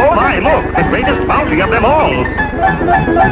Oh my, look, the greatest bounty of them all.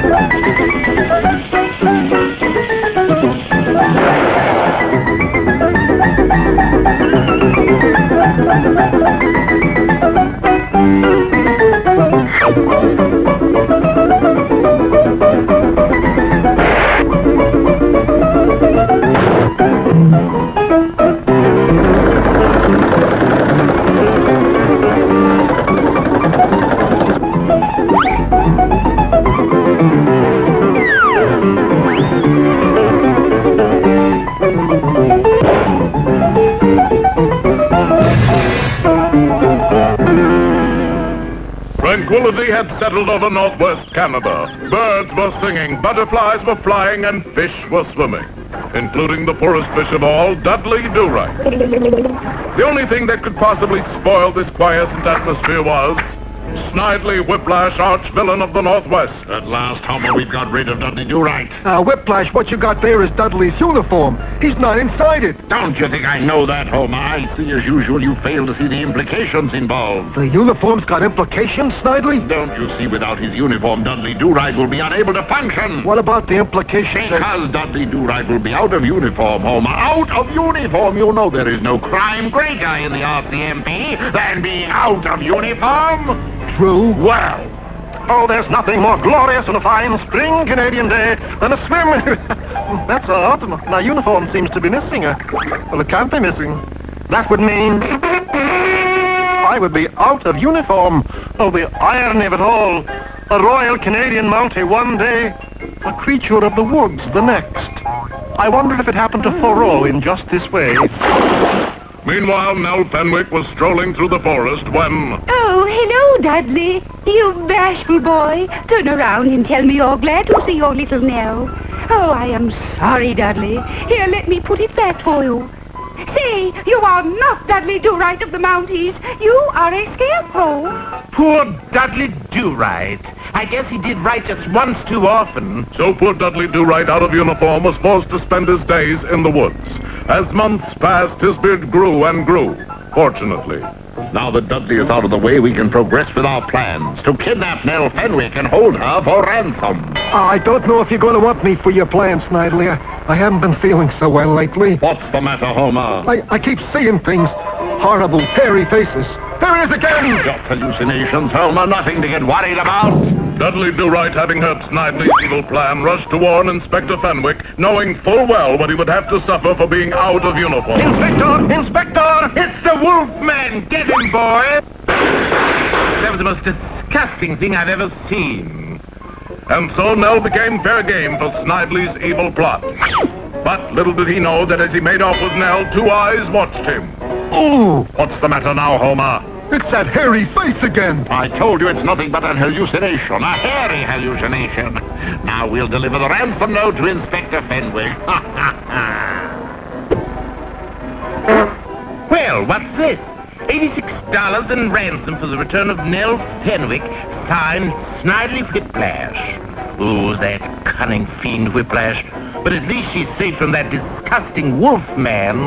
Tranquility had settled over northwest Canada. Birds were singing, butterflies were flying, and fish were swimming, including the poorest fish of all, Dudley Do-Right. The only thing that could possibly spoil this quiescent atmosphere was Snidely Whiplash, arch-villain of the Northwest. At last, Homer, we've got rid of Dudley Do-Right. Whiplash, what you got there is Dudley's uniform. He's not inside it. Don't you think I know that, Homer? I see, as usual, you fail to see the implications involved. The uniform's got implications, Snidely? Don't you see, without his uniform, Dudley Do-Right will be unable to function? What about the implications? Because Dudley Do-Right will be out of uniform, Homer. Out of uniform! You know there is no crime greater in the RCMP than being out of uniform. True. Well, oh, there's nothing more glorious on a fine spring Canadian day than a swim. That's odd. My uniform seems to be missing. Well, it can't be missing. That would mean I would be out of uniform. Oh, the irony of it all. A Royal Canadian Mountie one day, a creature of the woods the next. I wondered if it happened to Thoreau in just this way. Meanwhile, Nell Fenwick was strolling through the forest when... Oh, hello, Dudley. You bashful boy. Turn around and tell me you're glad to see your little Nell. Oh, I am sorry, Dudley. Here, let me put it back for you. Say, you are not Dudley Do-Right of the Mounties. You are a scarecrow. Poor Dudley Do-Right. I guess he did right just once too often. So poor Dudley Do-Right, out of uniform, was forced to spend his days in the woods. As months passed, his beard grew and grew, fortunately. Now that Dudley is out of the way, we can progress with our plans to kidnap Nell Fenwick and hold her for ransom. I don't know if you're going to want me for your plans, Snidely. I haven't been feeling so well lately. What's the matter, Homer? I keep seeing things. Horrible, hairy faces. There he is again! Just hallucinations, Homer. Nothing to get worried about. Dudley Do-Right, having heard Snidely's evil plan, rushed to warn Inspector Fenwick, knowing full well what he would have to suffer for being out of uniform. Inspector! Inspector! It's the Wolfman! Get him, boy! That was the most disgusting thing I've ever seen. And so Nell became fair game for Snidely's evil plot. But little did he know that as he made off with Nell, two eyes watched him. Oh, What's the matter now, Homer? it's that hairy face again. I told you it's nothing but an hallucination, a hairy hallucination. Now we'll deliver the ransom note to Inspector Fenwick. Well, what's this? $86 in ransom for the return of Nell Fenwick, signed Snidely Whiplash. Oh, that cunning fiend Whiplash. But at least she's safe from that disgusting Wolfman.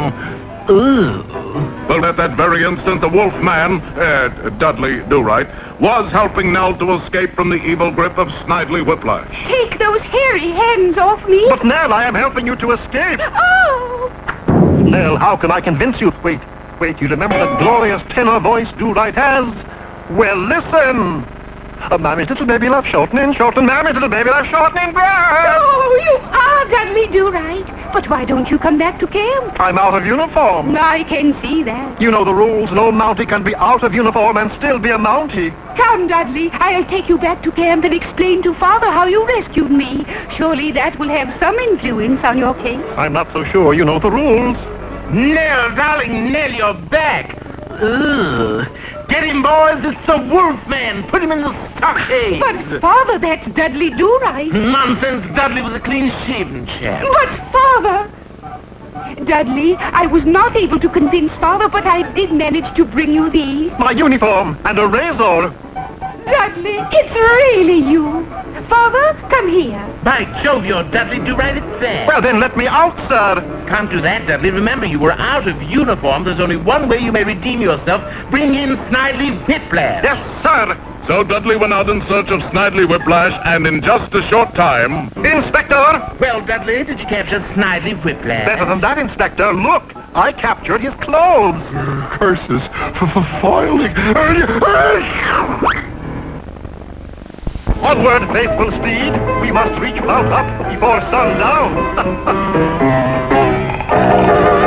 Ooh. Well, at that very instant, the Wolfman, Dudley Do-Right, was helping Nell to escape from the evil grip of Snidely Whiplash. Take those hairy hands off me. But Nell, I am helping you to escape. Oh! Nell, how can I convince you? Wait, you remember the glorious tenor voice Do-Right has? Well, listen. Mammy's little baby love shortening, Mammy's little baby love shortening, breath. Oh, you are Dudley Do-Right. But why don't you come back to camp? I'm out of uniform. I can see that. You know the rules. No Mountie can be out of uniform and still be a Mountie. Come, Dudley. I'll take you back to camp and explain to Father how you rescued me. Surely that will have some influence on your case. I'm not so sure you know the rules. Nell, darling, Nell, you're back. Ugh. Get him, boys. It's the Wolfman. Put him in the stockade. But, Father, that's Dudley Do-Right. Nonsense. Dudley was a clean-shaven chap. But, Father... Dudley, I was not able to convince Father, but I did manage to bring you these. My uniform and a razor. Dudley, it's really you. Father, come here. By Jove, you're Dudley Do-Right itself. Well, then let me out, sir. Can't do that, Dudley. Remember, you were out of uniform. There's only one way you may redeem yourself. Bring in Snidely Whiplash. Yes, sir. So Dudley went out in search of Snidely Whiplash, and in just a short time... Inspector! Well, Dudley, did you capture Snidely Whiplash? Better than that, Inspector. Look, I captured his clothes. Curses. Foiling. Onward, faithful steed. We must reach Mount Up before sundown.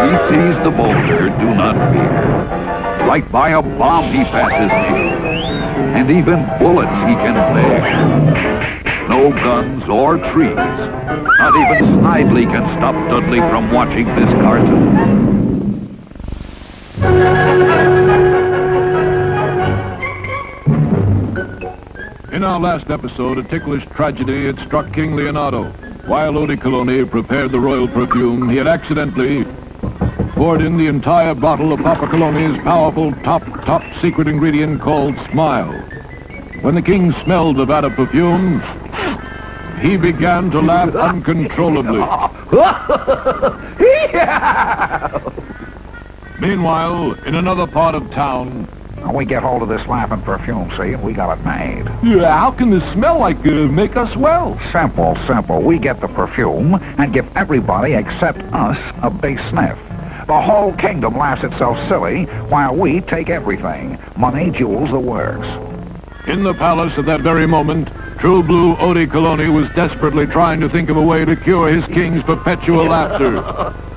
He sees the boulder, do not fear. Right by a bomb he passes near. And even bullets he can bear. No guns or trees. Not even Snidely can stop Dudley from watching this cartoon. In our last episode, a ticklish tragedy had struck King Leonardo. While Odie prepared the royal perfume, he had accidentally poured in the entire bottle of Papa Cologne's powerful top secret ingredient called Smile. When the king smelled the vat of perfume, he began to laugh uncontrollably. Meanwhile, in another part of town... We get hold of this laughing perfume, see, and we got it made. Yeah, how can this smell like make us well? Simple. We get the perfume and give everybody except us a big sniff. The whole kingdom laughs itself silly while we take everything. Money, jewels, the works. In the palace at that very moment, True Blue Odie Cologne was desperately trying to think of a way to cure his king's perpetual laughter.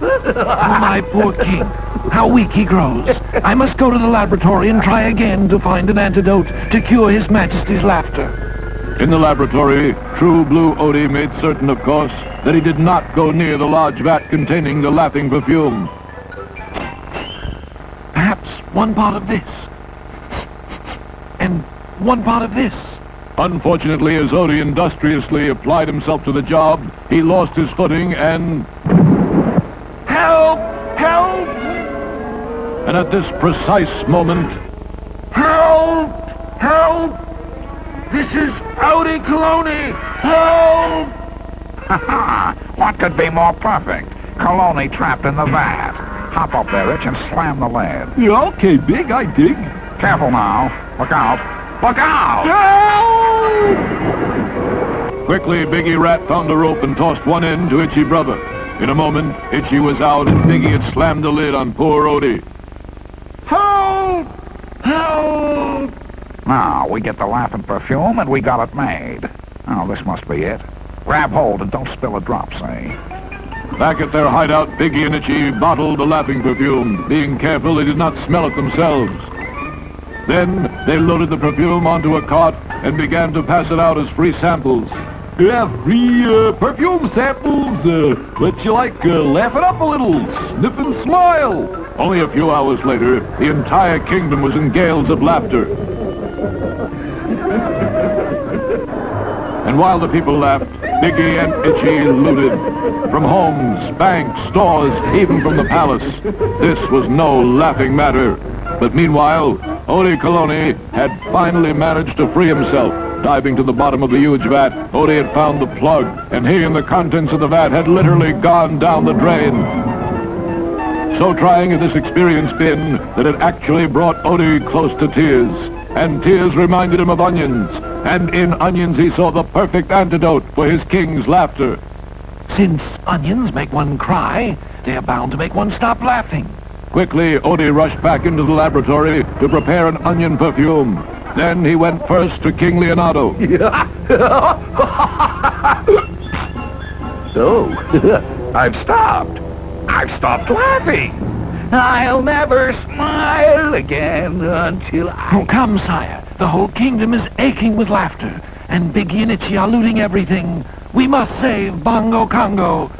My poor king. How weak he grows. I must go to the laboratory and try again to find an antidote to cure His Majesty's laughter. In the laboratory, True Blue Odie made certain, of course, that he did not go near the large vat containing the laughing perfume. Perhaps one part of this. And one part of this. Unfortunately, as Odie industriously applied himself to the job, he lost his footing and... Help! Help! And at this precise moment... Help! Help! This is Odie Cologne! Help! What could be more perfect? Cologne trapped in the vat. Hop up there, Rich, and slam the lid. Yeah, okay, Big, I dig. Careful now. Look out. Look out! Quickly, Biggie Rat found a rope and tossed one end to Itchy Brother. In a moment, Itchy was out and Biggie had slammed the lid on poor Odie. Help! Help! Now, we get the laughing perfume and we got it made. Oh, this must be it. Grab hold and don't spill a drop, say. Back at their hideout, Biggie and Itchy bottled the laughing perfume, being careful they did not smell it themselves. Then they loaded the perfume onto a cart and began to pass it out as free samples. Yeah, free perfume samples. What you like, laugh it up a little, snip and smile. Only a few hours later, the entire kingdom was in gales of laughter. And while the people laughed, Biggie and Itchy looted. From homes, banks, stores, even from the palace. This was no laughing matter. But meanwhile, Odie Cologne had finally managed to free himself. Diving to the bottom of the huge vat, Odie had found the plug, and he and the contents of the vat had literally gone down the drain. So trying had this experience been that it actually brought Odie close to tears. And tears reminded him of onions. And in onions he saw the perfect antidote for his king's laughter. Since onions make one cry, they are bound to make one stop laughing. Quickly, Odie rushed back into the laboratory to prepare an onion perfume. Then he went first to King Leonardo. So, I've stopped. I've stopped laughing. I'll never smile again until I... Oh, come, sire. The whole kingdom is aching with laughter, and Biggie and Itchy are looting everything. We must save Bongo Congo.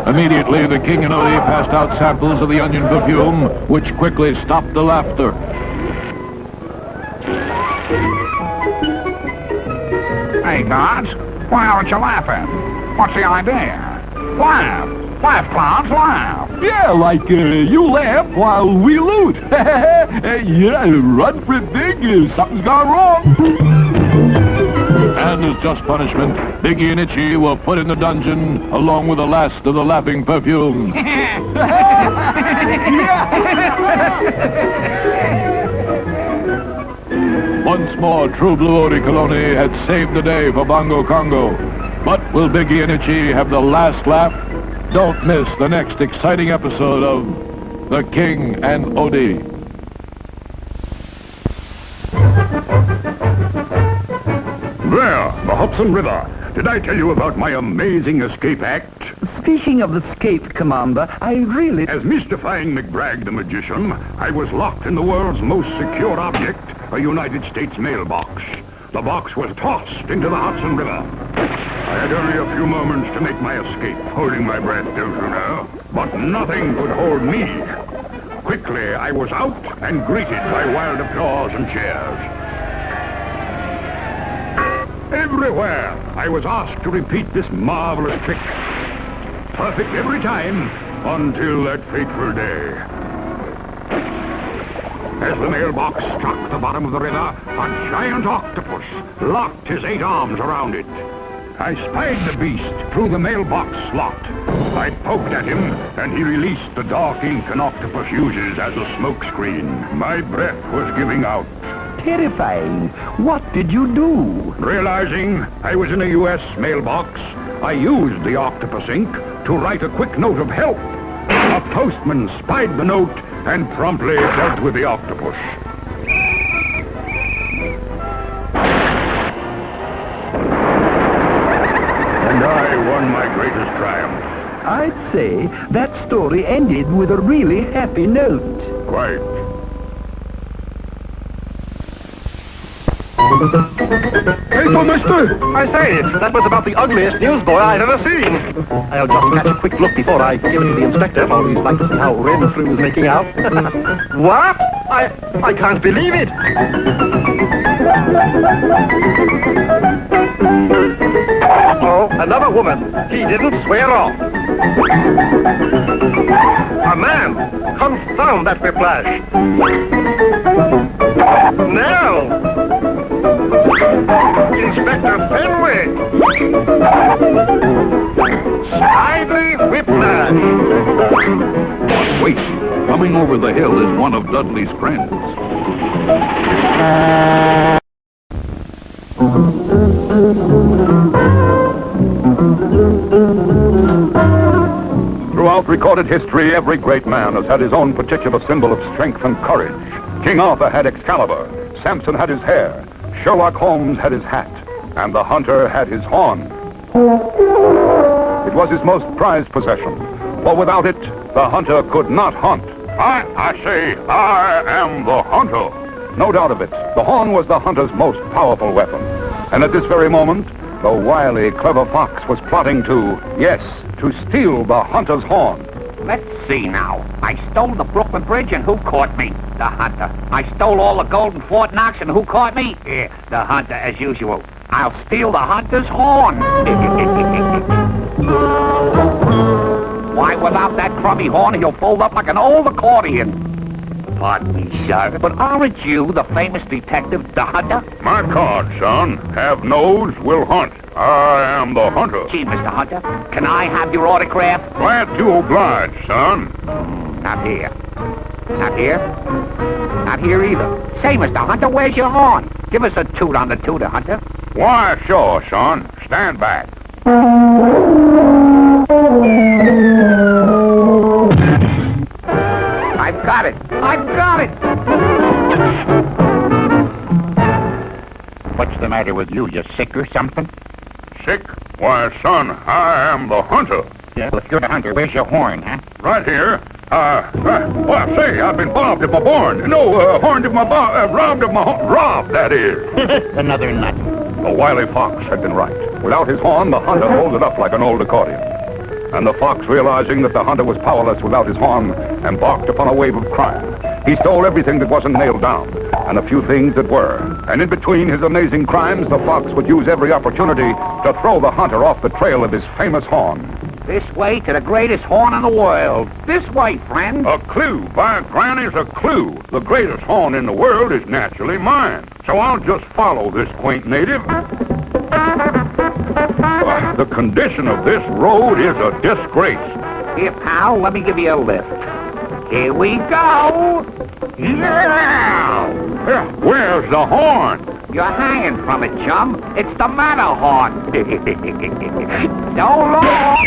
Immediately, the king and Odie passed out samples of the onion perfume, which quickly stopped the laughter. Hey, Gods, why aren't you laughing? What's the idea? Laugh! Laugh, clowns, laugh! Yeah, like you laugh while we loot. Yeah, run for it, Big. Something's gone wrong. And as just punishment, Biggie and Itchy were put in the dungeon along with the last of the laughing perfumes. Once more, True Blue Odie Colony had saved the day for Bongo Congo. But will Biggie and Itchy have the last laugh? Don't miss the next exciting episode of The King and Odie. There, the Hudson River. Did I tell you about my amazing escape act? Speaking of escape, Commander, I really... As mystifying McBragg the magician, I was locked in the world's most secure object, a United States mailbox. The box was tossed into the Hudson River. I had only a few moments to make my escape, holding my breath, don't you know? But nothing could hold me. Quickly, I was out and greeted by wild applause and cheers. Everywhere, I was asked to repeat this marvelous trick. Perfect every time, until that fateful day. As the mailbox struck the bottom of the river, a giant octopus locked his 8 arms around it. I spied the beast through the mailbox slot. I poked at him, and he released the dark ink an octopus uses as a smokescreen. My breath was giving out. Terrifying. What did you do? Realizing I was in a U.S. mailbox, I used the octopus ink to write a quick note of help. A postman spied the note and promptly dealt with the octopus. And I won my greatest triumph. I'd say that story ended with a really happy note. Quite. Hey, mister! I say, that was about the ugliest newsboy I've ever seen. I'll just catch a quick look before I give it to the inspector, for he'd like to see how Renfrew's making out. What? I can't believe it! Oh, another woman. He didn't swear off. A man! Confound that whiplash! Now! Inspector Fenwick! Snidely whiplash! Wait, coming over the hill is one of Dudley's friends. Throughout recorded history, every great man has had his own particular symbol of strength and courage. King Arthur had Excalibur, Samson had his hair, Sherlock Holmes had his hat, and the hunter had his horn. It was his most prized possession, for without it, the hunter could not hunt. I say, I am the hunter. No doubt of it, the horn was the hunter's most powerful weapon. And at this very moment, the wily, clever fox was plotting to steal the hunter's horn. Let's see now. I stole the Brooklyn Bridge, and who caught me? The hunter. I stole all the gold in Fort Knox, and who caught me? The hunter, as usual. I'll steal the hunter's horn. Why, without that crummy horn, he'll fold up like an old accordion. Pardon me, sir, but aren't you the famous detective, the hunter? My card, son. Have nose, will hunt. I am the hunter. Gee, Mr. Hunter, can I have your autograph? Glad to oblige, son. Not here. Not here? Not here either. Say, Mr. Hunter, where's your horn? Give us a toot on the tooter, Hunter. Why, sure, son. Stand back. I've got it. I've got it. What's the matter with you? You sick or something? Sick? Why, son, I am the hunter. Yeah, well, if you're the hunter, where's your horn, huh? Right here. Say, I've been robbed of my horn. No, robbed of my horn. Robbed, that is. Another nut. The wily fox had been right. Without his horn, the hunter folded up like an old accordion. And the fox, realizing that the hunter was powerless without his horn, embarked upon a wave of crime. He stole everything that wasn't nailed down, and a few things that were. And in between his amazing crimes, the fox would use every opportunity to throw the hunter off the trail of his famous horn. This way to the greatest horn in the world. This way, friend. A clue. By granny's a clue. The greatest horn in the world is naturally mine. So I'll just follow this quaint native. The condition of this road is a disgrace. Here, pal, let me give you a lift. Here we go. Yeah! Where's the horn? You're hanging from it, chum. It's the Matterhorn. So long.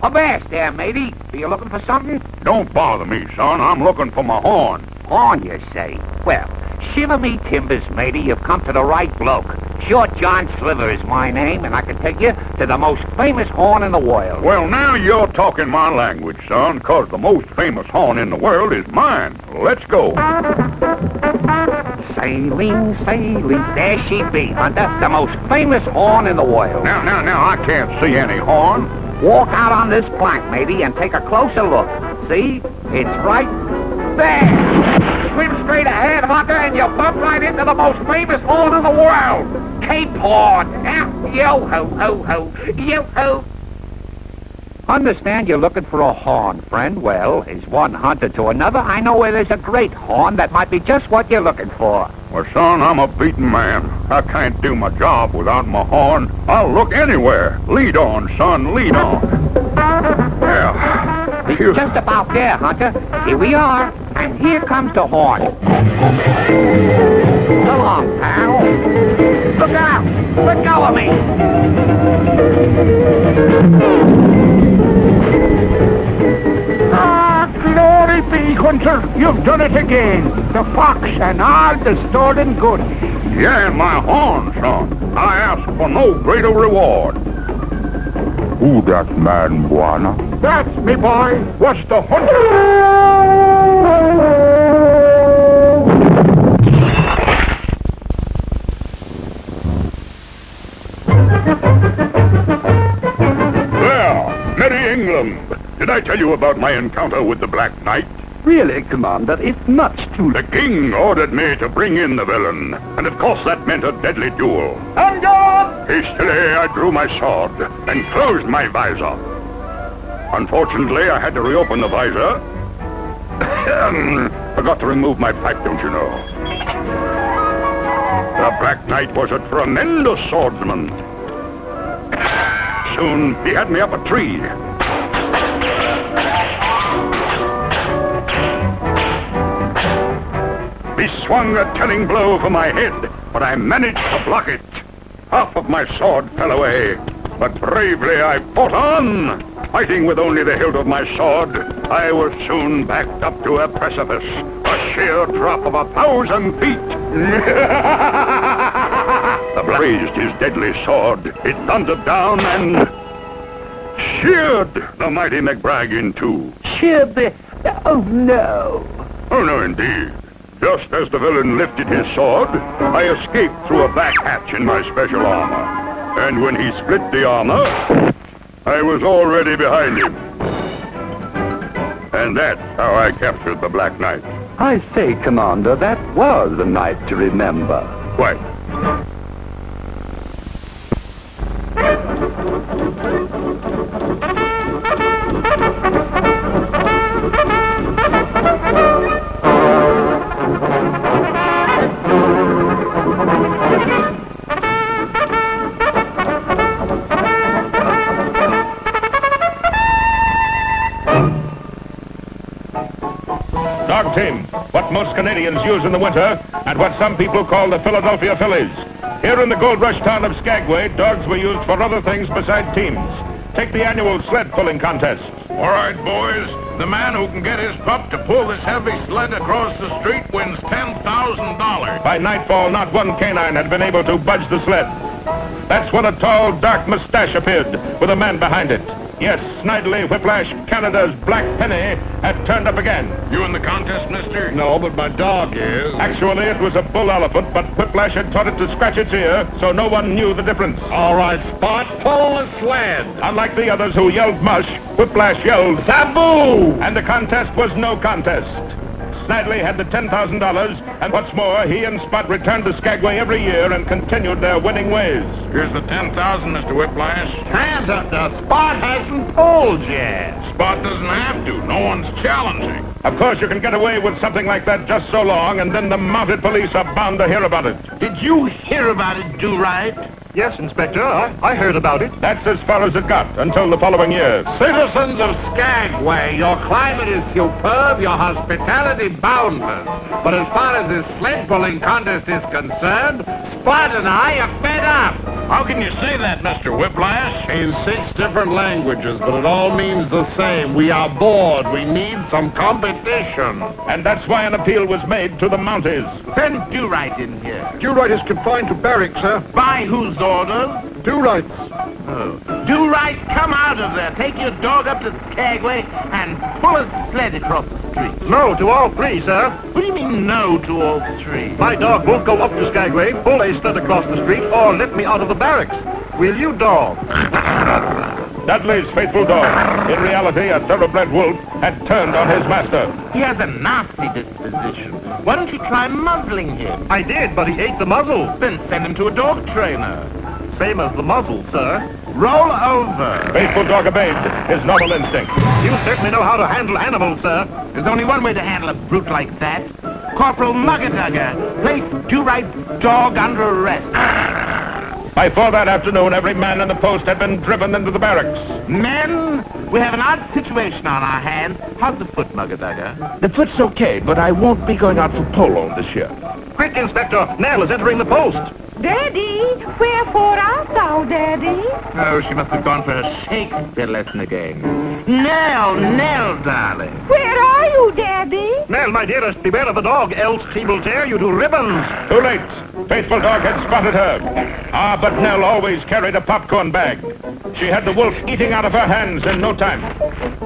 Avast there, matey. Are you looking for something? Don't bother me, son. I'm looking for my horn. Horn, you say? Well, shiver me timbers, matey. You've come to the right bloke. Short John Sliver is my name, and I can take you to the most famous horn in the world. Well, now you're talking my language, son, 'cause the most famous horn in the world is mine. Let's go. Sailing, sailing, there she be, Hunter, the most famous horn in the world. Now, I can't see any horn. Walk out on this plank, matey, and take a closer look. See? It's right there. Swim straight ahead, Hunter, and you'll bump right into the most famous horn in the world. Cape Horn. Now, yo-ho-ho-ho, yo-ho. Understand you're looking for a horn, friend. Well, as one hunter to another, I know where there's a great horn that might be just what you're looking for. Well, son, I'm a beaten man. I can't do my job without my horn. I'll look anywhere. Lead on, son, lead on. Yeah. It's just about there, Hunter. Here we are, and here comes the horn. Come on, pal. Look out! Let go of me! Ah, glory be, Hunter. You've done it again. The fox and all the stolen goods. Yeah, and my horn, son. I ask for no greater reward. Who that man, Buana? That's me, boy. What's the hunter? Well, merry England. Did I tell you about my encounter with the Black Knight? Really, Commander, it's much too... The king ordered me to bring in the villain, and of course that meant a deadly duel. On guard! Hastily, I drew my sword and closed my visor. Unfortunately, I had to reopen the visor. Forgot to remove my pipe, don't you know? The Black Knight was a tremendous swordsman. Soon, he had me up a tree. He swung a telling blow for my head, but I managed to block it. Half of my sword fell away, but bravely I fought on. Fighting with only the hilt of my sword, I was soon backed up to a precipice, a sheer drop of 1,000 feet. The Black raised his deadly sword. It thundered down and sheared the mighty McBragg in two. Sheared the... Oh, no. Oh, no, indeed. Just as the villain lifted his sword, I escaped through a back hatch in my special armor. And when he split the armor, I was already behind him. And that's how I captured the Black Knight. I say, Commander, that was a night to remember. Quite. Dog team, what most Canadians use in the winter, and what some people call the Philadelphia Phillies. Here in the gold rush town of Skagway, dogs were used for other things besides teams. Take the annual sled pulling contest. All right, boys. The man who can get his pup to pull this heavy sled across the street wins $10,000. By nightfall, not one canine had been able to budge the sled. That's when a tall, dark mustache appeared, with a man behind it. Yes, Snidely Whiplash, Canada's Black Penny, had turned up again. You in the contest, mister? No, but my dog is. Actually, it was a bull elephant, but Whiplash had taught it to scratch its ear, so no one knew the difference. All right, Spot, pull the sled. Unlike the others who yelled mush, Whiplash yelled Sabu! And the contest was no contest. Snidely had the $10,000, and what's more, he and Spot returned to Skagway every year and continued their winning ways. Here's the 10,000, Mr. Whiplash. Hands up, the Spot hasn't pulled yet. Spot doesn't have to. No one's challenging. Of course, you can get away with something like that just so long, and then the mounted police are bound to hear about it. Did you hear about it, Do-Right? Yes, Inspector, I heard about it. That's as far as it got until the following year. Citizens of Skagway, your climate is superb, your hospitality boundless. But as far as this sled pulling contest is concerned, Spot and I are fed up. How can you say that, Mr. Whiplash? In 6 different languages, but it all means the same. We are bored. We need some competition. And that's why an appeal was made to the Mounties. Send Do-Right in here. Do-Right is confined to barracks, sir. By whose orders? Do-Right's. Oh. Do-Right, come out of there. Take your dog up to Skagway and pull a sled across the street. No to all three, sir. What do you mean no to all three? My dog won't go up to Skagway, pull a sled across the street, or let me out of the barracks. Will you, dog? Dudley's faithful dog, in reality a thoroughbred wolf, had turned on his master. He has a nasty disposition. Why don't you try muzzling him? I did, but he ate the muzzle. Then send him to a dog trainer. Same as the muzzle, sir. Roll over. Faithful dog obeyed his normal instinct. You certainly know how to handle animals, sir. There's only one way to handle a brute like that. Corporal Muggadugger, place Do-Right's dog under arrest. By 4 that afternoon, every man in the post had been driven into the barracks. Men, we have an odd situation on our hands. How's the foot, Muggadugger? The foot's okay, but I won't be going out for polo this year. Quick, Inspector. Nell is entering the post. Daddy, wherefore art thou, Daddy? Oh, she must have gone for a Shakespeare lesson again. Nell, darling. Where are you, Daddy? Nell, my dearest, beware of the dog, else he will tear you to ribbons. Too late. Faithful dog had spotted her. Ah, but Nell always carried a popcorn bag. She had the wolf eating out of her hands in no time.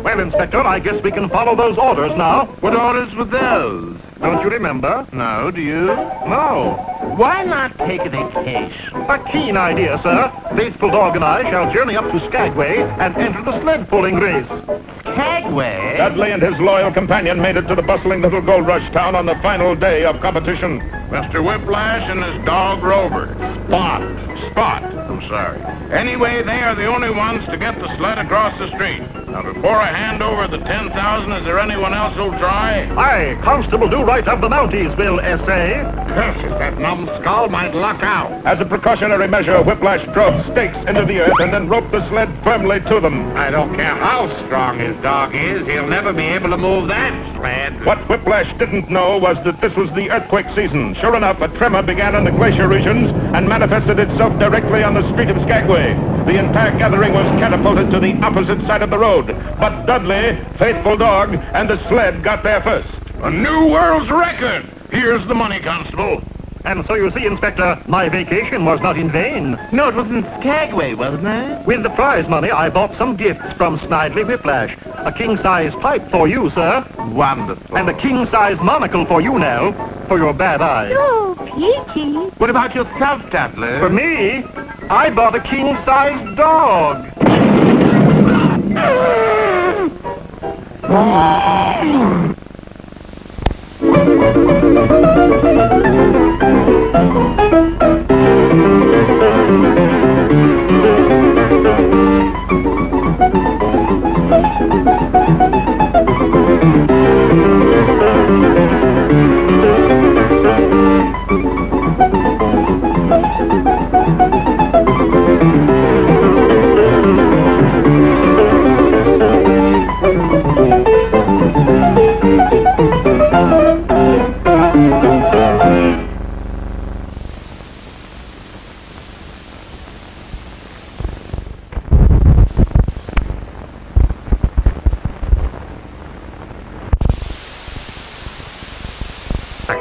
Well, Inspector, I guess we can follow those orders now. What orders were those? Don't you remember? No, do you? No. Why not take a vacation? A keen idea, sir. Faithful Dog and I shall journey up to Skagway and enter the sled-pulling race. Skagway? Dudley and his loyal companion made it to the bustling little gold rush town on the final day of competition. Mr. Whiplash and his dog Rover. Spot. I'm sorry. Anyway, they are the only ones to get the sled across the street. Now, before I hand over the 10,000, is there anyone else who'll try? I, Constable Do-Right of the Mounties, will essay. Curses, that numbskull might luck out. As a precautionary measure, Whiplash drove stakes into the earth and then roped the sled firmly to them. I don't care how strong his dog is, he'll never be able to move that sled. What Whiplash didn't know was that this was the earthquake season. Sure enough, a tremor began in the glacier regions and manifested itself directly on the street of Skagway. The entire gathering was catapulted to the opposite side of the road. But Dudley, Faithful Dog, and the sled got there first. A new world's record. Here's the money, Constable. And so you see, Inspector, my vacation was not in vain. No, it was in Skagway, wasn't it? With the prize money, I bought some gifts from Snidely Whiplash. A king-size pipe for you, sir. Wonderful. And a king-size monocle for you, Nell, for your bad eyes. Oh, Peachy. What about yourself, Dudley? For me, I bought a king-size dog.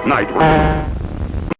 Night.